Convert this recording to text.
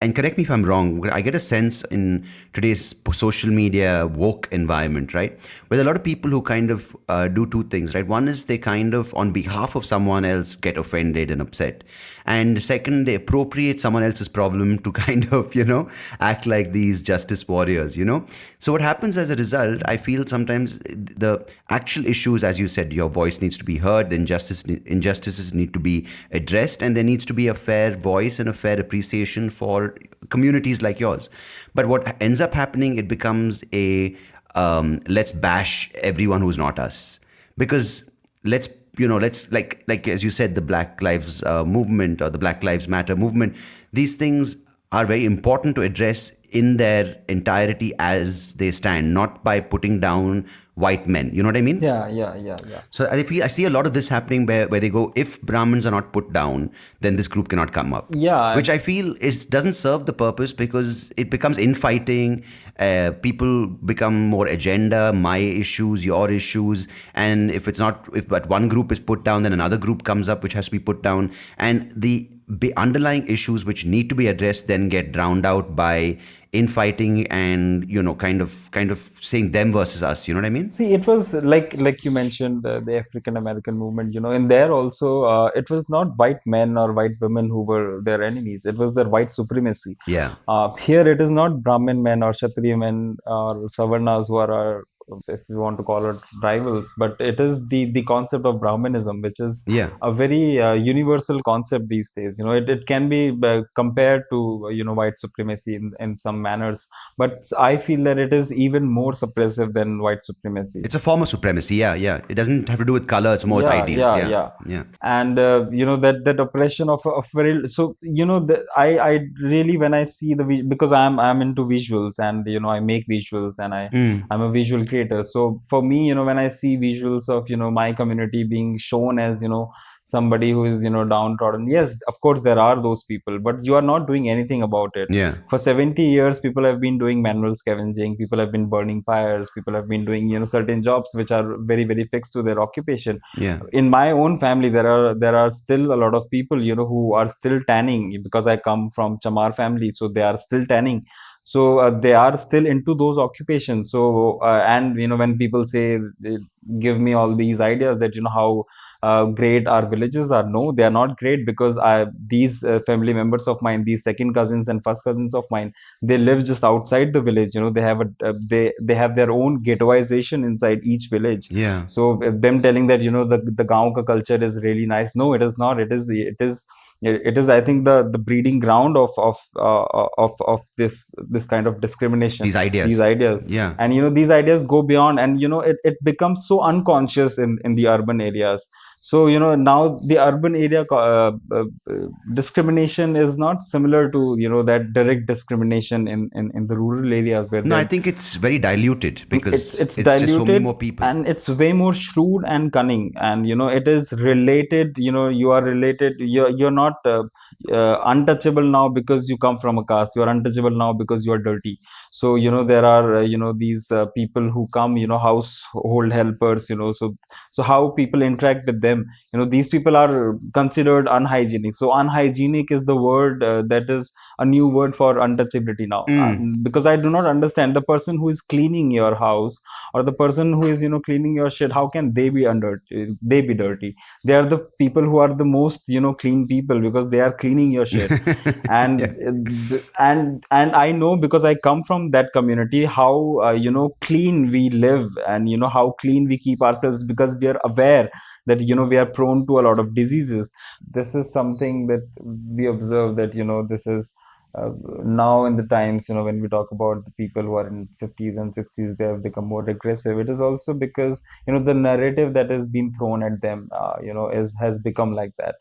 and correct me if I'm wrong, I get a sense in today's social media woke environment, right? Where there are a lot of people who kind of do two things, right? One is they kind of, on behalf of someone else, get offended and upset. And second, they appropriate someone else's problem to kind of, act like these justice warriors. So what happens as a result, I feel sometimes the actual issues, as you said, your voice needs to be heard, the injustices need to be addressed, and there needs to be a fair voice and a fair appreciation for communities like yours. But what ends up happening, it becomes a let's bash everyone who's not us, because let's let's like as you said, the Black Lives movement, or the Black Lives Matter movement, these things are very important to address in their entirety as they stand, not by putting down white men. You know what I mean? Yeah, yeah, yeah, yeah. So I see a lot of this happening where they go, if Brahmins are not put down, then this group cannot come up. Yeah, Which I it's feel doesn't serve the purpose, because it becomes infighting. People become more agenda, my issues, your issues, and if but one group is put down, then another group comes up which has to be put down, and the underlying issues which need to be addressed then get drowned out by infighting, and kind of saying them versus us. You know what I mean? See, it was like you mentioned the African American movement. In there also, it was not white men or white women who were their enemies. It was their white supremacy. Yeah. Here, it is not Brahmin men or Kshatriya men or Savarnas who are our, if you want to call it, rivals, but it is the concept of Brahminism, which is Yeah. a very universal concept these days. It can be compared to white supremacy in some manners, but I feel that it is even more suppressive than white supremacy. It's a form of supremacy. Yeah, yeah. It doesn't have to do with color. It's more with Yeah, ideals. yeah, Yeah, yeah. yeah. And that oppression of very, so I really, when I see because I'm into visuals, and I make visuals, and Mm. I'm a visual creator. So for me, when I see visuals of my community being shown as somebody who is downtrodden, yes, of course there are those people, but you are not doing anything about it. Yeah, For 70 years, people have been doing manual scavenging, people have been burning fires, people have been doing certain jobs which are very, very fixed to their occupation. yeah. In my own family, there are still a lot of people who are still tanning, because I come from Chamar family, so they are still tanning. So they are still into those occupations. So and when people say, they give me all these ideas that how great our villages are, no, they are not great, because these family members of mine, these second cousins and first cousins of mine, they live just outside the village. They have they have their own ghettoization inside each village. Yeah. So them telling that the gaon ka culture is really nice, no, it is not. It is, I think, the breeding ground of this kind of discrimination, These these ideas. ideas. Yeah. And these ideas go beyond, and it becomes so unconscious in the urban areas. So now the urban area discrimination is not similar to that direct discrimination in the rural areas, where No, I there think it's very diluted it's because it's it's just so many diluted, more people. and it's way more shrewd and cunning, and it is related. You are related, you're not untouchable now because you come from a caste. You are untouchable now because you are dirty. So there are these people who come, household helpers. So how people interact with them, these people are considered unhygienic. So unhygienic is the word that is a new word for untouchability now. Mm. Because I do not understand the person who is cleaning your house, or the person who is cleaning your shit. How can they be they be dirty? They are the people who are the most clean people, because they are cleaning your shit. Yeah. And and I know, because I come from that community, how clean we live, and how clean we keep ourselves, because we are aware that we are prone to a lot of diseases. This is something that we observe, that this is uh, now in the times, when we talk about the people who are in 50s and 60s, they have become more aggressive. It is also because the narrative that has been thrown at them is has become like that.